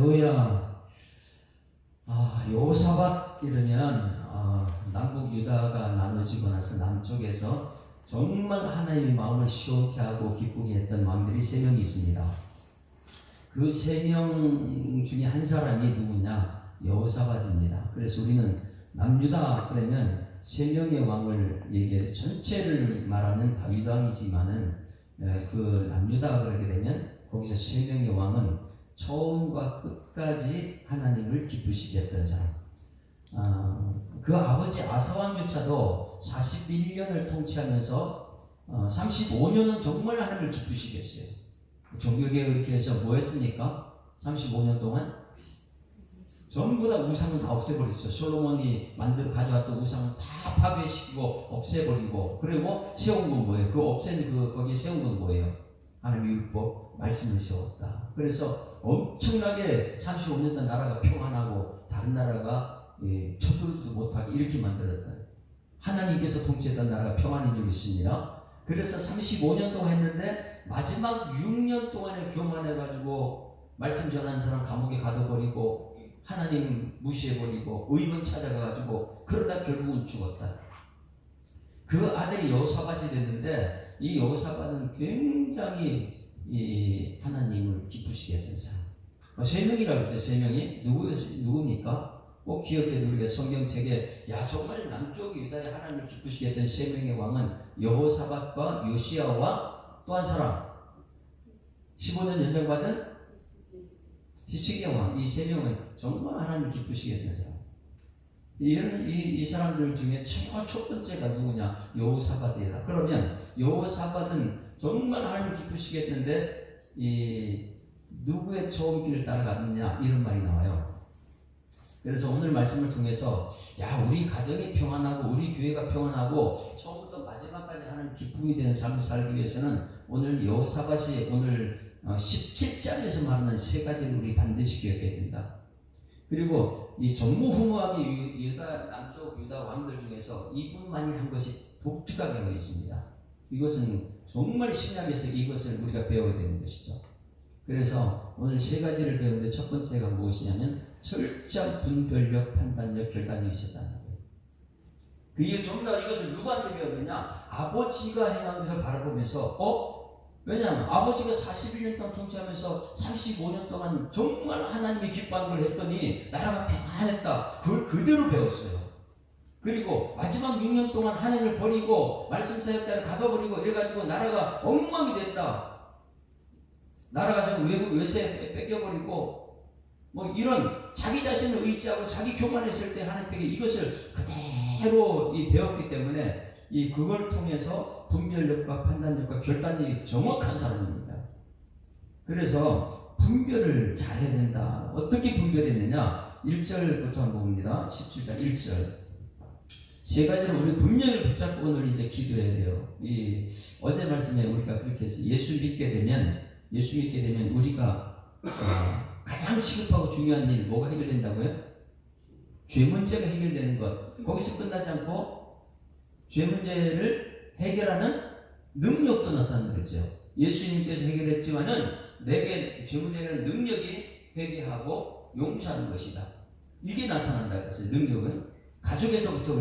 할렐루야. 여호사밧 이러면 남북 유다가 나눠지고 나서 남쪽에서 정말 하나님의 마음을 시원케 하고 기쁘게 했던 왕들이 3명이 있습니다. 그 3명 중에 한 사람이 누구냐? 여호사밧입니다. 그래서 우리는 남유다 그러면 3명의 왕을 얘기해서 전체를 말하는 다윗 왕이지만은 그 남유다 그러게 되면 거기서 3명의 왕은 처음과 끝까지 하나님을 기쁘시게 했던 사람. 그 아버지 아사왕조차도 41년을 통치하면서 35년은 정말 하나님을 기쁘시게 했어요. 종교개혁을 이렇게 해서 뭐 했습니까? 35년 동안 전부 다 우상은 다 없애버렸죠. 솔로몬이 만들어 가져왔던 우상은 다 파괴시키고 없애버리고, 그리고 세운 건 뭐예요? 그 없앤 거기에 세운 건 뭐예요? 하나님의 율법, 말씀을 세웠다. 그래서 엄청나게 35년 동안 나라가 평안하고 다른 나라가 쳐들지도 못하게 이렇게 만들었다. 하나님께서 통치했던 나라가 평안인 줄 믿습니다. 그래서 35년 동안 했는데 마지막 6년 동안에 교만해가지고 말씀 전하는 사람 감옥에 가둬버리고 하나님 무시해버리고 의원 찾아가가지고 그러다 결국은 죽었다. 그 아들이 여호사밧이 됐는데 이 여호사밧은 굉장히 이 하나님을 기쁘시게 했던 사람. 3명이라고 했죠. 3명이 누굽니까? 꼭 기억해 우리가 성경책에 정말 남쪽 유다의 하나님을 기쁘시게 했던 3명의 왕은 여호사밧과 요시야와 또 한 사람 15년 연장받은 히스기야 왕. 이 3명은 정말 하나님을 기쁘시게 했던 사람. 이 사람들 중에 첫 번째가 누구냐? 여호사밧이다. 그러면 여호사밧은 정말 하나님을 기쁘시게 했는데 누구의 처음길을 따라갔느냐? 이런 말이 나와요. 그래서 오늘 말씀을 통해서 우리 가정이 평안하고 우리 교회가 평안하고 처음부터 마지막까지 하나님 기쁨이 되는 삶을 살기 위해서는 오늘 여호사밧이 오늘 17장에서 말하는 3가지를 우리 반드시 기억해야 된다. 그리고 이 전무후무하게 남쪽 유다 왕들 중에서 이분만이 한 것이 독특하게 되어 있습니다. 이것은 정말 신약에서 이것을 우리가 배워야 되는 것이죠. 그래서 오늘 3가지를 배우는데 첫 번째가 무엇이냐면 철저한 분별력, 판단력, 결단력이 있었다는 거예요. 그게 좀 더 이것을 누구한테 배웠느냐? 아버지가 행한 것을 바라보면서 왜냐하면 아버지가 41년 동안 통치하면서 35년 동안 정말 하나님이 기뻐하는 걸 했더니 나라가 평안했다. 그걸 그대로 배웠어요. 그리고 마지막 6년 동안 하나님을 버리고 말씀 사역자를 가둬버리고 이래가지고 나라가 엉망이 됐다. 나라가 좀 외세에 뺏겨버리고 이런 자기 자신을 의지하고 자기 교만했을 때 하나님께 이것을 그대로 배웠기 때문에 그걸 통해서 분별력과 판단력과 결단력이 정확한 사람입니다. 그래서 분별을 잘해야 된다. 어떻게 분별했느냐? 1절부터 한번 봅니다. 17장 1절. 3가지를 우리 분명히 붙잡고 오늘 이제 기도해야 돼요. 어제 말씀에 우리가 그렇게 해서 예수 믿게 되면 우리가 가장 시급하고 중요한 일 뭐가 해결된다고요? 죄 문제가 해결되는 것. 거기서 끝나지 않고 죄 문제를 해결하는 능력도 나타난다 그랬죠. 예수님께서 해결했지만은 내게 죄 문제 해결하는 능력이 회개하고 용서하는 것이다. 이게 나타난다 그랬어요. 능력은 가족에서부터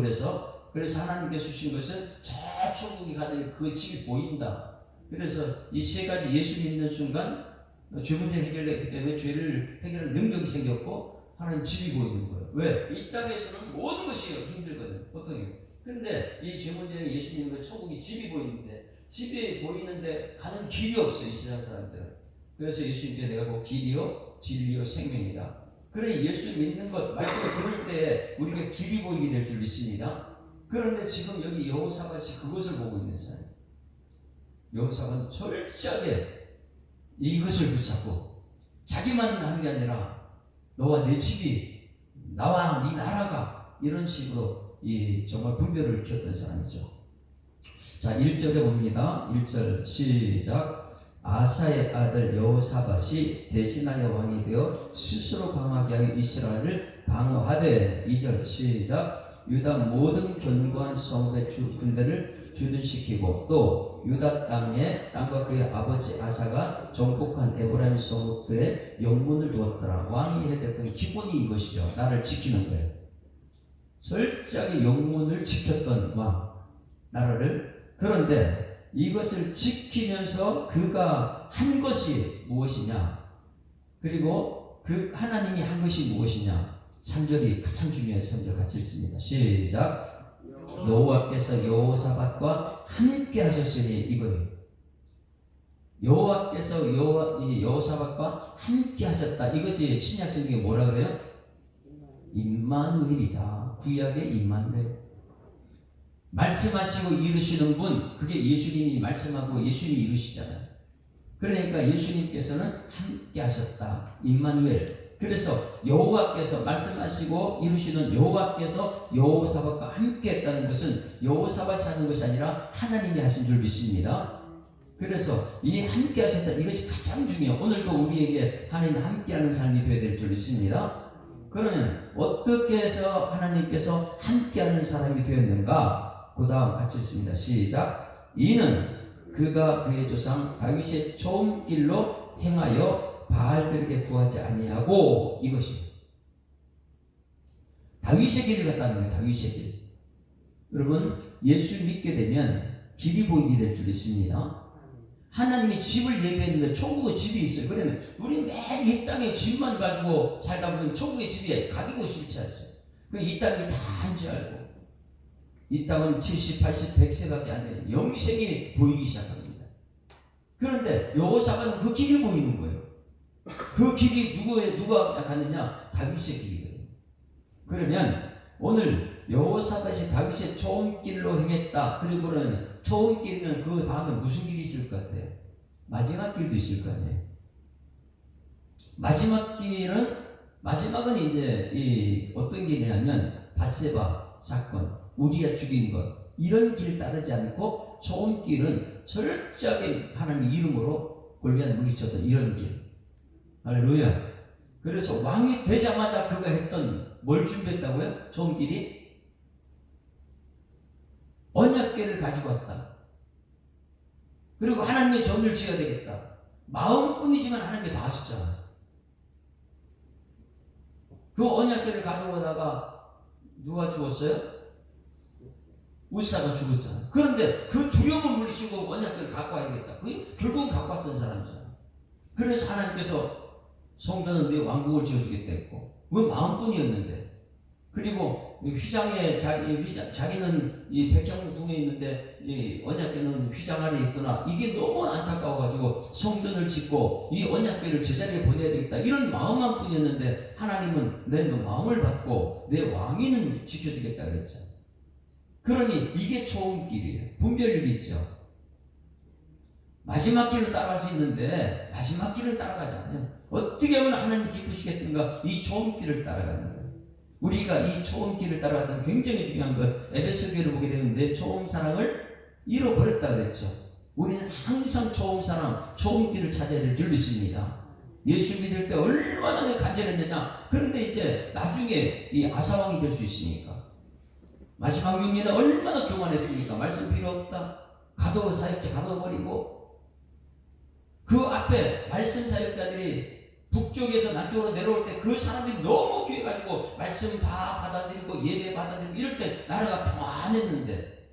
그래서 하나님께서 주신 것은 저 천국에 가는 그 집이 보인다. 그래서 이 3가지 예수 믿는 순간 죄 문제 해결됐기 때문에 죄를 해결하는 능력이 생겼고 하나님 집이 보이는 거예요. 왜? 이 땅에서는 모든 것이 힘들거든 보통이. 근데 이 죄 문제는 예수 믿는 거 천국이 집이 보이는데 집이 보이는데 가는 길이 없어요. 이 세상 사람들은. 그래서 예수님께 내가 곧 길이요 진리요 생명이다. 그래 예수 믿는 것 말씀을 들을 때 우리가 길이 보이게 될 줄 믿습니다. 그런데 지금 여기 여호사밧이 그것을 보고 있는 사람. 여호사밧은 철저하게 이것을 붙잡고 자기만 하는 게 아니라 너와 내 집이 나와 네 나라가 이런 식으로 정말 분별을 키웠던 사람이죠. 자 1절에 봅니다. 1절 시작. 아사의 아들 여호사밧이 대신하여 왕이 되어 스스로 강하게 하여 이스라엘을 방어하되 2절 시작. 유다 모든 견고한 성읍의 군대를 주둔시키고 또 유다 땅과 그의 아버지 아사가 정복한 에브라임 성읍들의 영문을 두었더라. 왕이 해야 됐던 기본이 이것이죠. 나를 지키는 거예요. 철저하게 영문을 지켰던 왕, 나라를. 그런데 이것을 지키면서 그가 한 것이 무엇이냐, 그리고 그 하나님이 한 것이 무엇이냐. 3절이 가장 중요한 3절 같이 읽습니다. 시작. 여호와께서 여호사밧과 함께 하셨으니, 이거예요. 여호와께서 여호사밧과 함께 하셨다. 이것이 신약 성경에 뭐라 그래요? 임마누엘이다. 구약의 임마누엘. 말씀하시고 이루시는 분, 그게 예수님이 말씀하고 예수님이 이루시잖아요. 그러니까 예수님께서는 함께 하셨다. 임마누엘. 그래서 여호와께서 말씀하시고 이루시는 여호와께서 여호사밧과 함께 했다는 것은 여호사밧이 하는 것이 아니라 하나님이 하신 줄 믿습니다. 그래서 이 함께 하셨다, 이것이 가장 중요해요. 오늘도 우리에게 하나님 함께하는 삶이 되어야 될 줄 믿습니다. 그러면 어떻게 해서 하나님께서 함께하는 사람이 되었는가? 그 다음 같이 읽습니다. 시작. 이는 그가 그의 조상 다윗의 좋은 길로 행하여 바알들에게 구하지 아니하고, 이것이 다윗의 길을 갔다는 거예요. 다윗의 길. 여러분, 예수 믿게 되면 길이 보이게 될 줄 믿습니다. 하나님이 집을 예배했는데 천국에 집이 있어요. 그러면 우리 매일 이 땅에 집만 가지고 살다 보면 천국의 집에 가기고 싫지 않죠. 이 땅이 다 한 줄 알고, 이 땅은 70, 80, 100세밖에 안 돼요. 영생이 보이기 시작합니다. 그런데 여호사밧은 그 길이 보이는 거예요. 그 길이 누가 갔느냐? 다윗의 길이거든요. 그러면 오늘 여호사밧이 다윗의 좋은 길로 행했다. 그리고는 좋은 길이면 그 다음에 무슨 길이 있을 것 같아요? 마지막 길도 있을 거 아니에요. 마지막은 이제 이 어떤 길이냐면 밧세바 사건, 우리아 죽인 것, 이런 길 따르지 않고 좋은 길은 철저하게 하나님 이름으로 골리앗 물리쳤던 이런 길. 할렐루야. 그래서 왕이 되자마자 그가 했던 뭘 준비했다고요? 좋은 길이 언약궤를 가지고 왔다. 그리고 하나님의 전을 지어야 되겠다. 마음뿐이지만 하나님이 다 하셨잖아. 그 언약궤를 가지고 오다가 누가 죽었어요? 우사가 죽었잖아. 그런데 그 두려움을 물리치고 언약궤를 갖고 와야겠다. 결국은 갖고 왔던 사람이잖아. 그래서 하나님께서 성전은 네 왕국을 지어주겠다 했고, 그건 마음뿐이었는데, 그리고 자기는 이 백향궁에 있는데 이 언약궤는 휘장 아래 있구나. 이게 너무 안타까워가지고 성전을 짓고 이 언약궤를 제자리에 보내야 되겠다, 이런 마음만 뿐이었는데, 하나님은 내 마음을 받고 내 왕위는 지켜주겠다 그랬잖아. 그러니 이게 좋은 길이에요. 분별력이 있죠. 마지막 길을 따라갈 수 있는데 마지막 길을 따라가지 않아요. 어떻게 하면 하나님 기쁘시겠든가, 이 좋은 길을 따라가는 거예요. 우리가 이 좋은 길을 따라갔던 굉장히 중요한 것, 에베소 교회를 보게 되는데 좋은 사랑을 잃어버렸다 그랬죠. 우리는 항상 좋은 사랑, 좋은 길을 찾아야 될 줄 믿습니다. 예수 믿을 때 얼마나 내가 간절했느냐. 그런데 이제 나중에 이 아사왕이 될 수 있으니까, 마지막 6년에 얼마나 교만했습니까? 말씀 필요 없다. 가도 사역자 가둬버리고, 그 앞에 말씀 사역자들이 북쪽에서 남쪽으로 내려올 때 그 사람들이 너무 귀해가지고 말씀 다 받아들이고 예배 받아들이고 이럴 때 나라가 평안했는데,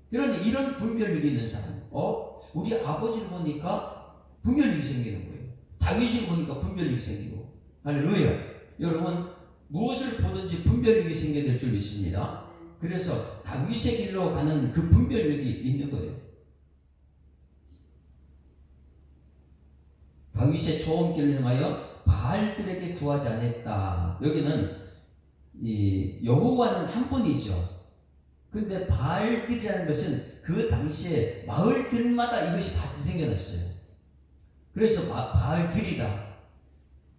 그런데 이런 분별력이 있는 사람, 우리 아버지를 보니까 분별력이 생기는 거예요. 다윗을 보니까 분별력이 생기고. 할렐루야. 여러분, 무엇을 보든지 분별력이 생겨야 될 줄 믿습니다. 그래서 다윗의 길로 가는 그 분별력이 있는 거예요. 다윗의 좋은 길을 행하여 바알들에게 구하지 않았다. 여기는 이 여호와는 한 분이죠. 근데 바알들이라는 것은 그 당시에 마을들마다 이것이 같이 생겨났어요. 그래서 바알들이다.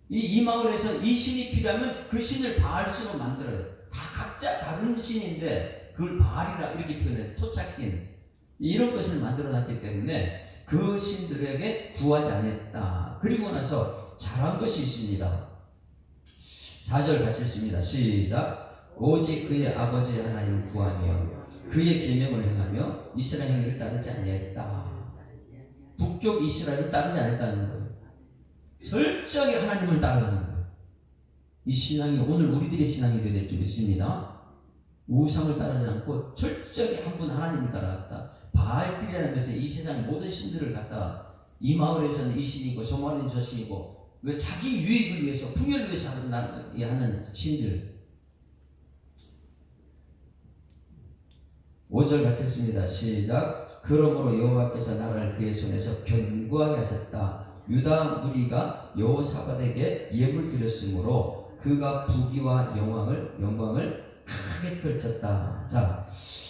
이 마을에서 이 신이 필요하면 그 신을 바알수로 만들어요. 다 각자 다른 신인데 그걸 바알이라 이렇게 표현해요. 토착신. 이런 것을 만들어놨기 때문에 그 신들에게 구하지 않았다. 그리고 나서 잘한 것이 있습니다. 4절 같이 읽습니다. 시작. 오직 그의 아버지 하나님을 구하며 그의 계명을 행하며 이스라엘 행위를 따르지 아니하였다. 북쪽 이스라엘을 따르지 않았다는 거예요. 철저하게 하나님을 따라가는 거예요. 이 신앙이 오늘 우리들의 신앙이 될 줄 믿습니다. 우상을 따르지 않고 철저하게 한 분 하나님을 따라갔다. 바알필이라는 것은 이 세상 모든 신들을 갖다 이 마을에서는 이 신이고 저 마을에는 저 신이고 왜 자기 유익을 위해서 풍요를 위해서 하는 신들. 5절 같이 읽습니다. 시작. 그러므로 여호와께서 나라를 그의 손에서 견고하게 하셨다. 유다 무리가 여호사밧에게 예물 드렸으므로 그가 부귀와 영광을 크게 떨쳤다. 자,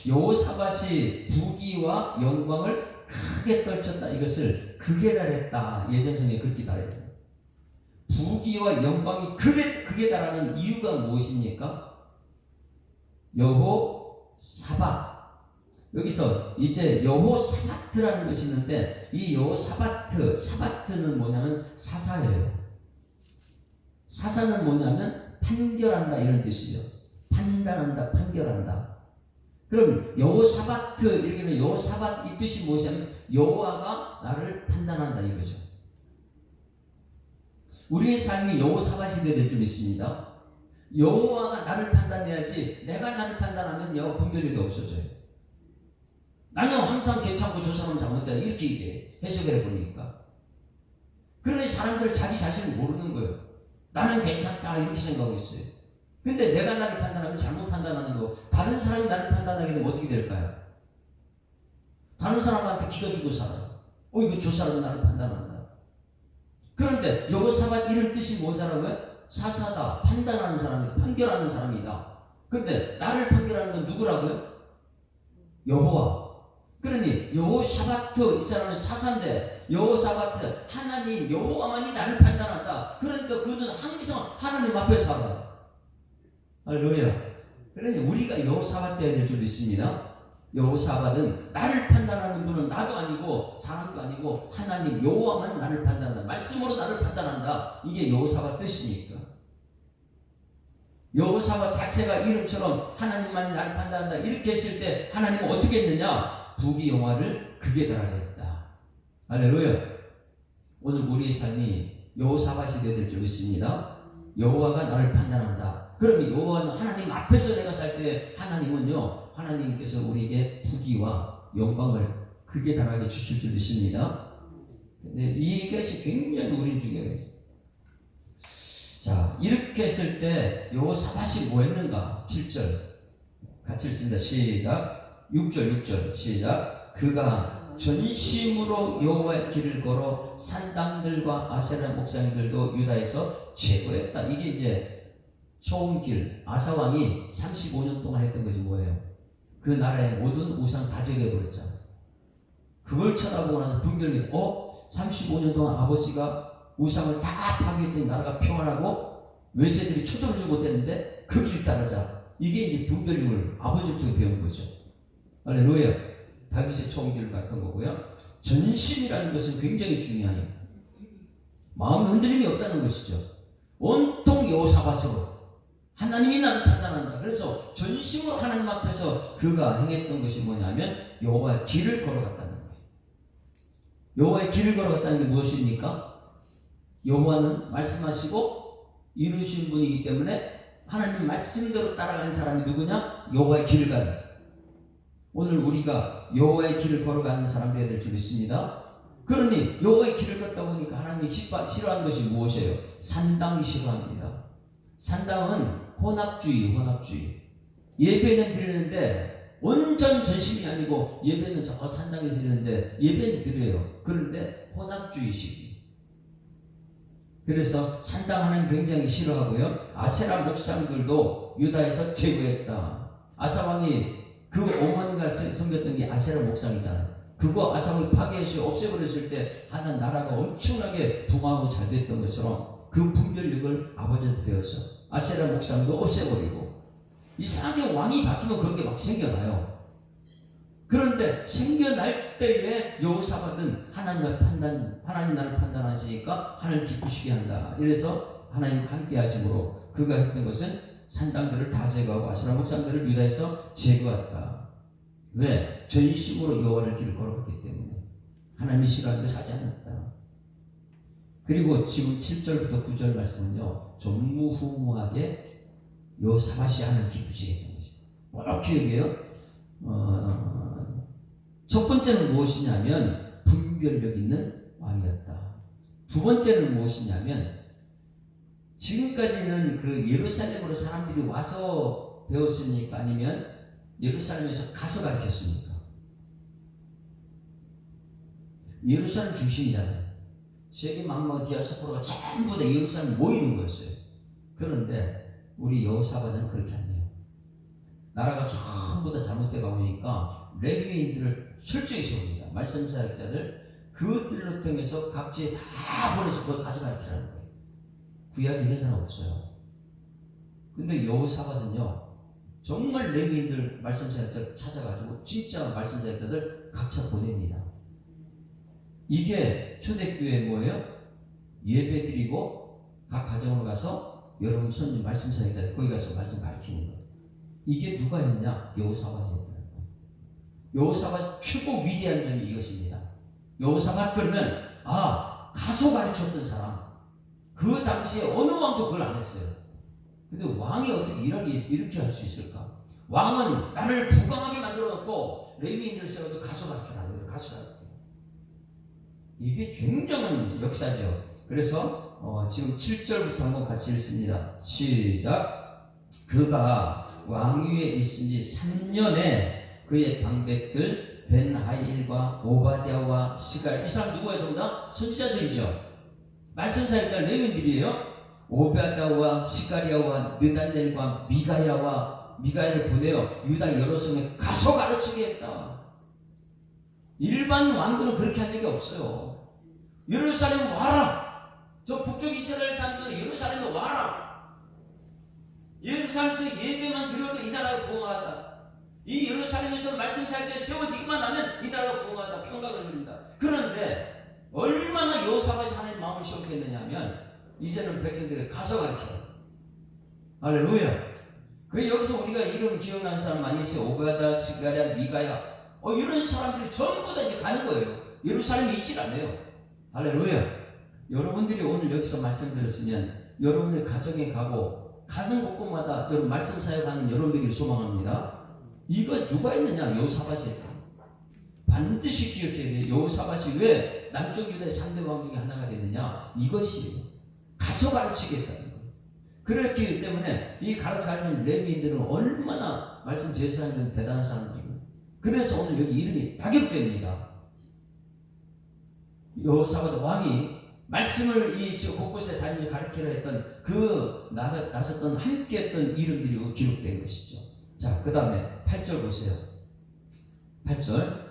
여호사밧이 부귀와 영광을 크게 떨쳤다. 이것을 극에 달했다. 예전성에 그렇게 달했다. 부귀와 영광이 극에 달하는 이유가 무엇입니까? 여호사밧. 여기서 이제 여호사밧이라는 것이 있는데 이 사바트는 뭐냐면 사사예요. 사사는 뭐냐면 판결한다 이런 뜻이죠. 판단한다, 판결한다. 그럼 여호사밧 이렇게 하면 여호사밧 이 뜻이 무엇이냐면 여호와가 나를 판단한다 이거죠. 우리의 삶이 여호사밧이 되어야 될 줄 믿습니다. 여호와가 나를 판단해야지 내가 나를 판단하면 분별력이 없어져요. 나는 항상 괜찮고 저 사람은 잘못됐다 이렇게 얘기해. 해석을 해보니까. 그러니 사람들은 자기 자신을 모르는 거예요. 나는 괜찮다 이렇게 생각하고 있어요. 근데 내가 나를 판단하면 잘못 판단하는 거, 다른 사람이 나를 판단하게 되면 어떻게 될까요? 다른 사람한테 기가 죽고 살아요. 이거 저 사람이 나를 판단한다. 그런데 여호사밧 이런 뜻이 뭐냐고요? 사사다, 판단하는 사람이다, 판결하는 사람이다. 그런데 나를 판결하는 건 누구라고요? 여호와. 그러니 여호사밧 이 사람은 사사인데 여호사밧 하나님 여호와만이 나를 판단한다. 그러니까 그는 항상 하나님 앞에 살아. 할렐루야. 그러니 우리가 여호사밧 되어야 될 줄 믿습니다. 여호사밧은 나를 판단하는 분은 나도 아니고 사람도 아니고 하나님 여호와만 나를 판단한다. 말씀으로 나를 판단한다. 이게 여호사밧 뜻이니까. 여호사밧 자체가 이름처럼 하나님만이 나를 판단한다 이렇게 했을 때 하나님은 어떻게 했느냐? 부귀 영화를 극에 달하겠다. 할렐루야. 오늘 우리의 삶이 여호사밧이 되어야 될 줄 믿습니다. 여호와가 나를 판단한다. 그럼 여호와는 하나님 앞에서 내가 살 때 하나님은요, 하나님께서 우리에게 부귀와 영광을 극에 달하게 주실 줄 믿습니다. 근데 이것이 굉장히 우리 중요해요. 자, 이렇게 했을 때 여호사밧이 뭐 했는가? 7절 같이 읽습니다. 시작. 6절 시작. 그가 전심으로 여호와의 길을 걸어 산당들과 아세라 목상들도 유다에서 제거했다. 이게 이제 처음 길 아사왕이 35년 동안 했던 것이 뭐예요? 그 나라의 모든 우상 다 제거해버렸잖아요. 그걸 쳐다보고 나서 분별해서 35년 동안 아버지가 우상을 다 파괴했더니 나라가 평안하고 외세들이 쳐들어오지 못했는데 그 길 따르자. 이게 이제 분별력을 아버지부터 배운 거죠. 할렐루야. 다윗의 총기를 같은 거고요. 전심이라는 것은 굉장히 중요해요. 마음의 흔들림이 없다는 것이죠. 온통 여호사밧으로 하나님이 나를 판단한다. 그래서 전심으로 하나님 앞에서 그가 행했던 것이 뭐냐면 여호와의 길을 걸어갔다는 거예요. 여호와의 길을 걸어갔다는 게 무엇입니까? 여호와는 말씀하시고 이루신 분이기 때문에 하나님 말씀대로 따라가는 사람이 누구냐? 여호와의 길을 가는. 오늘 우리가 여호와의 길을 걸어가는 사람들이 될 줄 믿습니다. 그러니 여호와의 길을 걷다 보니까 하나님이 싫어하는 것이 무엇이에요? 산당이 싫어합니다. 산당은 혼합주의. 예배는 드리는데 온전 전심이 아니고 예배는 저 산당에 드리는데 예배는 드려요. 그런데 혼합주의식. 그래서 산당 하나님 굉장히 싫어하고요. 아세라 목상들도 유다에서 제거했다. 아사왕이 그 어머니가 섬겼던 게 아세라 목상이잖아요. 그거 아사왕이 파괴해서 없애버렸을 때 하나님 나라가 엄청나게 붕하고 잘 됐던 것처럼 그 분별력을 아버지한테 배워서 아세라 목상도 없애버리고 이상하게 왕이 바뀌면 그런 게 막 생겨나요. 그런데 생겨날 때에 여호사밧은 하나님 나를 판단하시니까 하나님 기쁘시게 한다. 이래서 하나님 함께 하심으로 그가 했던 것은 산당들을 다 제거하고 아세라 목산들을 유다에서 제거했다. 왜? 전심으로 여호와를 길을 걸어갔기 때문에. 하나님이 싫어하는 것을 하지 않았다. 그리고 지금 7절부터 9절 말씀은요, 전무후무하게 여호사밧이 하는 기쁘시겠다는 거죠. 꼭 기억해요. 첫 번째는 무엇이냐면 분별력 있는 왕이었다. 두 번째는 무엇이냐면 지금까지는 그 예루살렘으로 사람들이 와서 배웠습니까? 아니면 예루살렘에서 가서 가르쳤습니까? 예루살렘 중심이잖아요. 세계 만국 디아스포라가 전부 다 예루살렘 모이는 거였어요. 그런데 우리 여호사밧은 그렇게 안 해요. 나라가 전부 다 잘못돼 가보니까 레위인들을 철저히 세웁니다. 말씀 사역자들 그들로 통해서 각지에 다 보내서 그걸 가서 가르치라는 거예요. 구약에 이런 사람 없어요. 근데 여호사밧은요, 정말 레위인들 말씀 사역자 찾아가지고 진짜 말씀 사역자들 각자 보냅니다. 이게 초대교회 뭐예요? 예배 드리고 각 가정으로 가서 여러분 손님 말씀 사역자들 거기 가서 말씀 가르치는 거예요. 이게 누가 했냐? 여호사밧이 했다는 거예요. 여호사밧 최고 위대한 점이 이것입니다. 여호사밧 그러면 가서 가르쳤던 사람. 그 당시에 어느 왕도 그걸 안 했어요. 근데 왕이 어떻게 이렇게 할 수 있을까? 왕은 나를 부강하게 만들어 놓고 레위인들 세워도 가서 가르쳐라. 가서 가르쳐. 이게 굉장한 역사죠. 그래서 지금 7절부터 한번 같이 읽습니다. 시작. 그가 왕위에 있은 지 3년에 그의 방백들 벤하일과 오바댜와 시갈, 이 사람 누구예요? 전부 다 선지자들이죠. 말씀 사역자 레위인들이에요. 오바댜와 시가리아와 느단엘과 미가야를 보내어 유다 여러 성에 가서 가르치게 했다. 일반 왕들은 그렇게 한 적이 없어요. 예루살렘 와라. 저 북쪽 이스라엘 사람들은 예루살렘에 와라. 예루살렘에서 예배만 드려도 이 나라가 부흥하다. 이 예루살렘에서 말씀 사역자가 세워지기만 하면 이 나라가 부흥하다. 평강을 누린다. 그런데 얼마나 여호사밧이 하나님 마음을 시원했느냐면 이제는 백성들이 가서 가르쳐라. 할렐루야. 그 여기서 우리가 이름 기억나는 사람 많이 있어요. 오바댜, 시가랴, 미가야. 이런 사람들이 전부 다 이제 가는 거예요. 예루살렘에 있질 않아요. 할렐루야. 여러분들이 오늘 여기서 말씀 들었으면 여러분의 가정에 가고 가는 곳곳마다 여러분 말씀 사역하는 여러분에게 소망합니다. 이거 누가 했느냐? 여호사밧이 했다. 반드시 기억해야 돼요. 여호사밧이 왜 남쪽 유다의 3대 왕 중에 하나가 됐느냐? 이것이 가서 가르치겠다는 거예요. 그렇기 때문에 이 가르치는 레위인들은 얼마나 말씀 제사장들은 대단한 사람들이고, 그래서 오늘 여기 이름이 낙엽됩니다. 여호사밧 왕이 말씀을 이 곳곳에 다니며 가르치려 했던 그 나섰던 함께했던 이름들이 기록된 것이죠. 자, 그 다음에 8절 보세요. 8절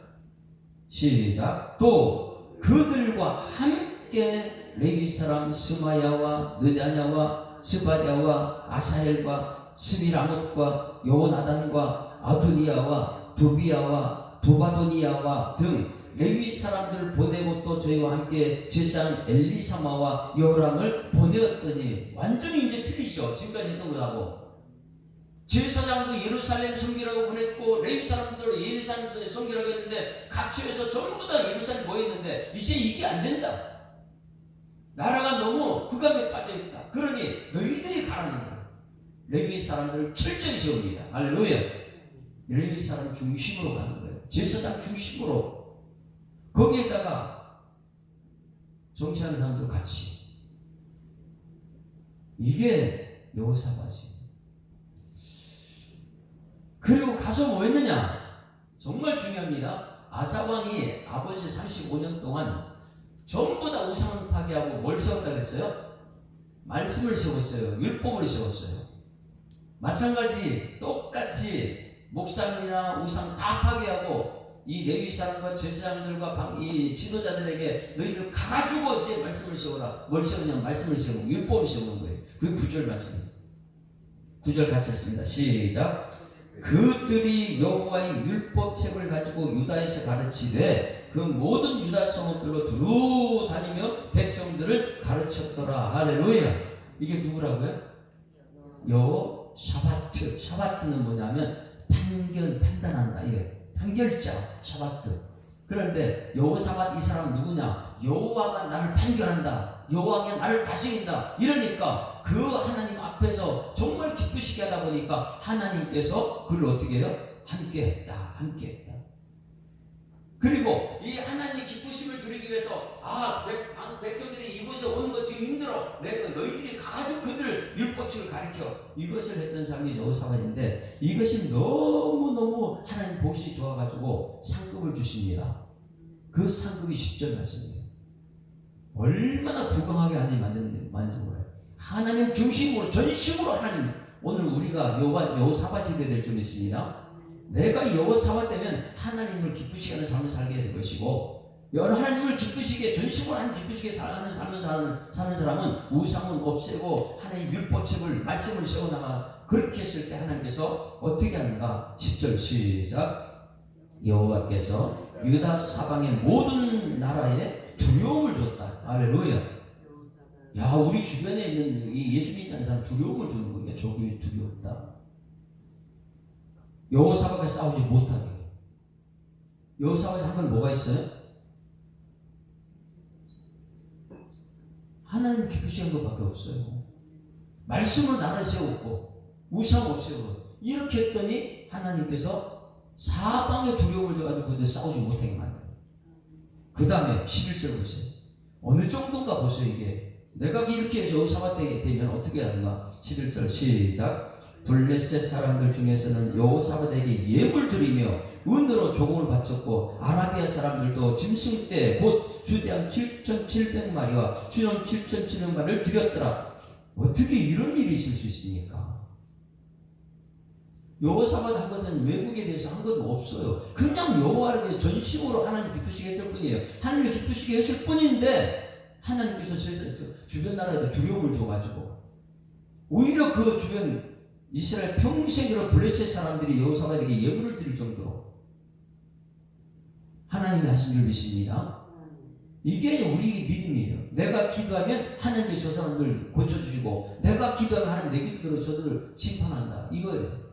시작. 또 그들과 함께 레위 사람 스마야와 느다냐와 스바랴와 아사헬과 스미라못과 요나단과 아도니아와 도비야와 도바도니아와 등 레위 사람들을 보내고 또 저희와 함께 제사장 엘리사마와 여호람을 보내었더니 완전히 이제 틀리죠. 지금까지 했던 거하고. 제사장도 예루살렘 성기라고 보냈고 레위 사람들도 예루살렘 성기라고 했는데 각처에서 전부 다 예루살렘 모였는데 이제 이게 안 된다. 나라가 너무 흑암에 빠져있다. 그러니 너희들이 가라는 거야. 레위 사람들을 철저히 세웁니다. 할렐루야. 레위 사람 중심으로 가는 거예요. 제사장 중심으로. 거기에다가 정치하는 사람들 같이. 이게 여호사밧이. 그리고 가서 뭐 했느냐? 정말 중요합니다. 아사 왕이 아버지 35년 동안 전부 다 우상을 파괴하고 뭘 세웠다 그랬어요? 말씀을 세웠어요. 율법을 세웠어요. 마찬가지 똑같이 목상이나 우상 다 파괴하고 이 레위 사람과 제사장들과 이 지도자들에게 너희들 가가지고 이제 말씀을 세워라. 뭘 세우냐면 말씀을 세우고 율법을 세우는 거예요. 그 9절 말씀입니다. 9절 같이 했습니다. 시작. 그들이 여호와의 율법책을 가지고 유다에서 가르치되 그 모든 유다 성읍들로 두루 다니며 백성들을 가르쳤더라. 할렐루야. 이게 누구라고요? 샤바트. 샤바트는 뭐냐면 판단한다. 예. 판결자 샤바트. 그런데 여호사밧 이 사람 누구냐? 여호와가 나를 판결한다. 여호와가 나를 다스린다. 이러니까 그 하나님 앞에서 정말 기쁘시게 하다 보니까 하나님께서 그를 어떻게 해요? 함께했다. 함께했다. 그리고 이 하나님의 기쁘심을 누리기 위해서 백성들이 이곳에 오는 거 지금 힘들어. 내가 너희들이 가가지고 그들을 율법칙을 가르쳐. 이것을 했던 사람이 여호사밧인데 이것이 너무너무 하나님 보시 좋아가지고 상급을 주십니다. 그 상급이 10절 말씀이에요. 얼마나 부강하게 하나님 만든 거예요. 하나님 중심으로 전심으로 하나님. 오늘 우리가 여호사밧이 될 줄 믿습니다. 내가 여호사밧 되면 하나님을 기쁘시게 하는 삶을 살게 될 것이고, 하나님을 기쁘시게 전심으로 하나님 기쁘시게 사는 사람은 우상은 없애고 하나님 율법책을 말씀을 세워나가. 그렇게 했을 때 하나님께서 어떻게 하는가? 10절 시작. 여호와께서 유다 사방의 모든 나라에 두려움을 줬다. 할렐루야. 야, 우리 주변에 있는 이 예수 믿지 않는 사람 두려움을 주는 거예요. 저기 두려웠다. 여호사밧과 싸우지 못하게. 여호사밧이 한 건 뭐가 있어요? 하나님 기쁘시는 것밖에 없어요. 말씀으로 나를 세웠고 우상 없애고 이렇게 했더니 하나님께서 사방에 두려움을 줘가지고 그들 싸우지 못하게 만들어요. 그 다음에 11절 보세요. 어느 정도인가 보세요. 이게 내가 이렇게 해서 여호사밧 되면 어떻게 하는가? 11절 시작. 블레셋 사람들 중에서는 여호사밧에게 예물 드리며 은으로 조공을 바쳤고 아라비아 사람들도 짐승 때 곧 주대한 7,700마리와 주염 7,700마리를 드렸더라. 어떻게 이런 일이 있을 수 있습니까? 여호사밧 한 것은 외국에 대해서 한 것도 없어요. 그냥 여호와를 위해 전심으로 하나님 기쁘시게 했을 뿐이에요. 하나님을 기쁘시게 했을 뿐인데 하나님께서 주변 나라에 두려움을 줘가지고 오히려 그 주변 이스라엘 평생으로 블레셋 사람들이 여호사밧에게 예물을 드릴 정도로 하나님이 하신 줄 믿습니다. 이게 우리 믿음이에요. 내가 기도하면 하나님이 저 사람들 고쳐주시고 내가 기도하면 하나님 내 기도로 저들을 심판한다. 이거예요.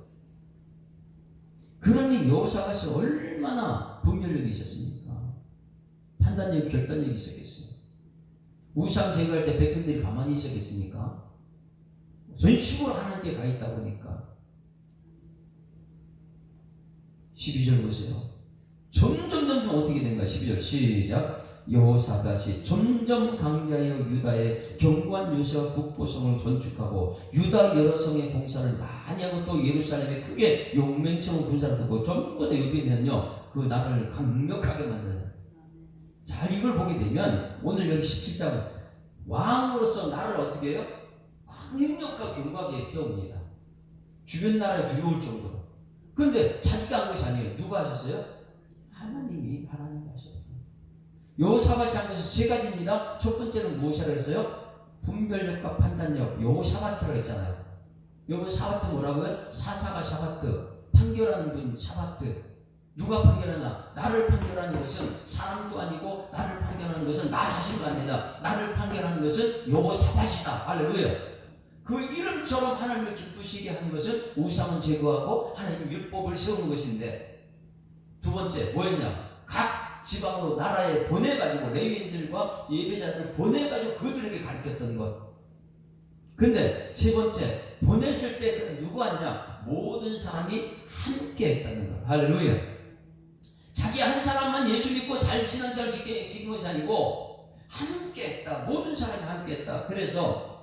그러니 여호사밧이 얼마나 분별력이 있었습니까? 판단력, 결단력이 있었겠어요. 우상 제거할 때 백성들이 가만히 있었겠습니까? 전심으로 하나님께 가 있다 보니까. 12절 보세요. 점점 어떻게 된가? 12절 시작. 여호사밧이 점점 강대하여 유다의 견고한 요새와 국보성을 건축하고 유다 여러 성의 공사를 많이 하고 또 예루살렘에 크게 용맹성을 군사를 두고 전부 다 여기면요 그 나라를 강력하게 만드는. 자, 이걸 보게 되면 오늘 여기 17장 왕으로서 나라를 어떻게 해요? 강력하고 견고하게 세웁니다. 주변 나라에 두려울 정도로. 그런데 자기가 한 것이 아니에요. 누가 하셨어요? 하나님이 하셨어요. 여호사밧이 한 것은 세 가지입니다. 첫 번째는 무엇이라고 했어요? 분별력과 판단력. 여호사밧이라고 했잖아요. 여호사밧은 뭐라고요? 사사가 샤바트. 판결하는 분 샤바트. 누가 판결하나? 나를 판결하는 것은 사람도 아니고 나를 판결하는 것은 나 자신도 아니다. 나를 판결하는 것은 여호사밧이다. 할렐루야. 그 이름처럼 하나님을 기쁘시게 하는 것은 우상은 제거하고 하나님 율법을 세우는 것인데, 두 번째 뭐였냐? 각 지방으로 나라에 보내가지고 레위인들과 예배자들을 보내가지고 그들에게 가르쳤던 것. 근데 세 번째 보냈을 때 누구 아니냐? 모든 사람이 함께 했다는 것. 할렐루야. 자기 한 사람만 예수 믿고 잘 신앙생활 지킨 것이 아니고 함께 했다. 모든 사람이 함께 했다. 그래서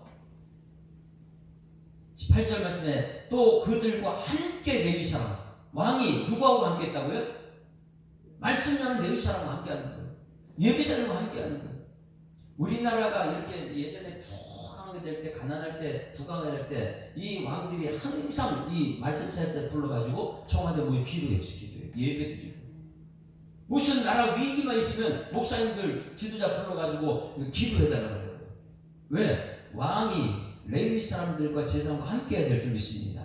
18절 말씀에 또 그들과 함께 레위 사람, 왕이 누구하고 함께 했다고요? 말씀 나는 레위 사람과 함께 하는 거예요. 예배자들과 함께 하는 거예요. 우리나라가 이렇게 예전에 부강하게 될 때, 가난할 때, 부강하게 될 때 이 왕들이 항상 이 말씀 사역 때 불러가지고 청와대 모여 기도했어요. 예배 드리고. 무슨 나라 위기만 있으면 목사님들 지도자 불러가지고 기도해달라고 해요. 왜? 왕이 레위 사람들과 제사장과 함께 해야 될 줄 믿습니다.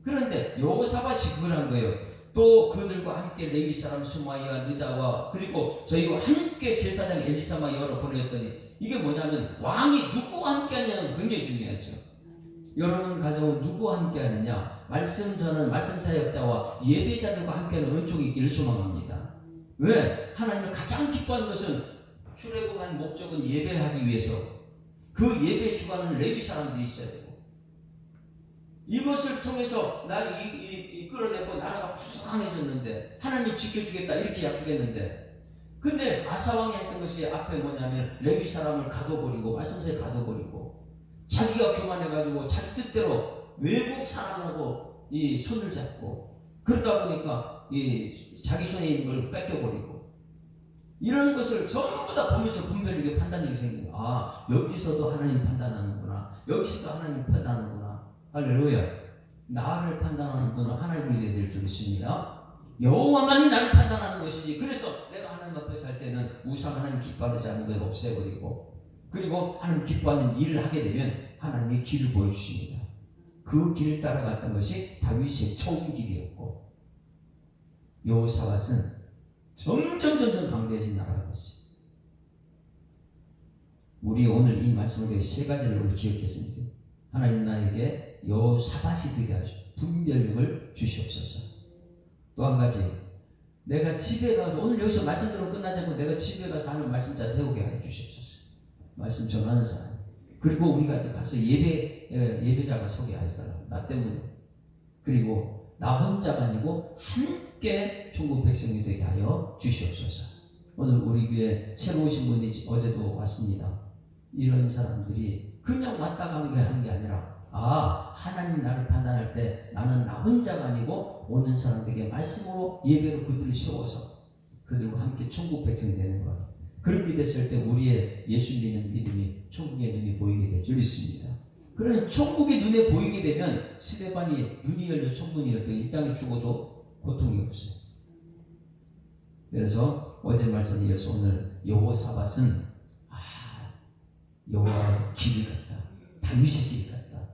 그런데 여호사밧이 그걸 한 거예요. 또 그들과 함께 레위 사람 스마이와 느자와 그리고 저희와 함께 제사장 엘리사마 여러 보냈더니 이게 뭐냐면 왕이 누구와 함께 하냐는 굉장히 중요하죠. 여러분 가정은 누구와 함께 하느냐? 말씀 전은 말씀 사역자와 예배자들과 함께하는 은총이 있기를 소망합니다. 왜? 하나님을 가장 기뻐하는 것은 출애굽한 목적은 예배하기 위해서 그 예배 주관은 레위 사람들이 있어야 되고 이것을 통해서 나를 이끌어내고 나라가 평안해졌는데 하나님이 지켜주겠다 이렇게 약속했는데 근데 아사왕이 했던 것이 앞에 뭐냐면 레위 사람을 가둬버리고 말씀서에 가둬버리고 자기가 교만해가지고 자기 뜻대로 외국 사람하고 이 손을 잡고 그러다 보니까 이 자기 손에 있는 걸 뺏겨버리고 이런 것을 전부 다 보면서 분별력이 판단력이 생겨요. 아 여기서도 하나님 판단하는구나 여기서도 하나님 판단하는구나 할렐루야. 나를 판단하는 분은 하나님이 되어야 될 줄 믿습니다. 여호와만이 나를 판단하는 것이지 그래서 내가 하나님 앞에 살 때는 우상 하나님 기뻐하지 않는 걸 없애버리고 그리고 하나님 기뻐하는 일을 하게 되면 하나님이 길을 보여주십니다. 그 길을 따라갔던 것이 다윗의 처음 길이었고 여호사밧은 점점 강대해진 나라가 됐어요. 우리 오늘 이 말씀을 세 가지를 오늘 기억했으면 돼요. 하나님 나에게 여호사밧이 되게 하시고 분별력을 주시옵소서. 또 한 가지 내가 집에 가서 오늘 여기서 말씀 들으면 끝나지 않고 내가 집에 가서 하는 말씀자 세우게 해 주시옵소서. 말씀 전하는 사람 그리고 우리가 가서 예배자가 서게 하여달라. 나 때문에 그리고 나 혼자가 아니고 함께 천국 백성이 되게 하여 주시옵소서. 오늘 우리 교회 새로 오신 분이 어제도 왔습니다. 이런 사람들이 그냥 왔다 가는 게 하는 게 아니라 하나님 나를 판단할 때 나는 나 혼자가 아니고 오는 사람들에게 말씀으로 예배로 그들을 세워서 그들과 함께 천국 백성이 되는 것. 그렇게 됐을 때 우리의 예수 믿는 믿음이 천국의 눈이 보이게 될 줄 믿습니다. 그러면 천국이 눈에 보이게 되면 스데반이 눈이 열려 천국이 열려 이 땅에 죽어도 고통이 없어요. 그래서 어제 말씀에 이어서 오늘 여호사밧은 여호와의 길을 갔다. 다윗의 길을 갔다.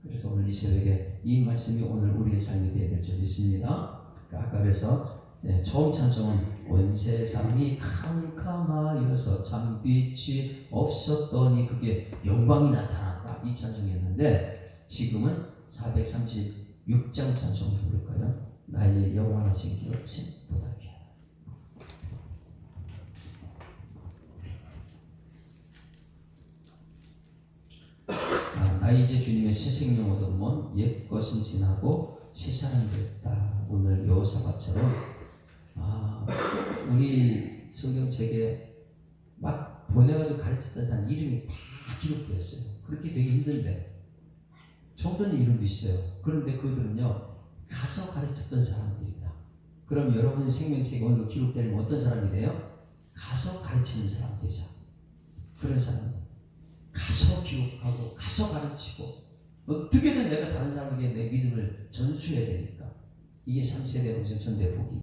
그래서 오늘 이 새벽에 이 말씀이 오늘 우리의 삶이 되어야 될 줄 믿습니다. 아까 그래서 처음 찬송은 온 세상이 캄캄하여서 참 빛이 없었더니 그게 영광이 나타났다 이 찬송이었는데 지금은 436장 찬송 부를까요? 나의 영원하신 기업신 보다 귀하다. 나 이제 주님의 새 생명 얻으면 옛 것은 지나고 새 사람이 됐다. 오늘 여호사밧처럼 우리 성경책에 막 보내가지고 가르쳤던 사람 이름이 다 기록되었어요. 그렇게 되게 힘든데 정도는 이름도 있어요. 그런데 그들은요 가서 가르쳤던 사람들이다. 그럼 여러분의 생명책에 오늘 기록되는 어떤 사람이 돼요? 가서 가르치는 사람 되자. 그런 사람 가서 기록하고 가서 가르치고 어떻게든 내가 다른 사람에게 내 믿음을 전수해야 되니까 이게 3세대 공생 전대 복이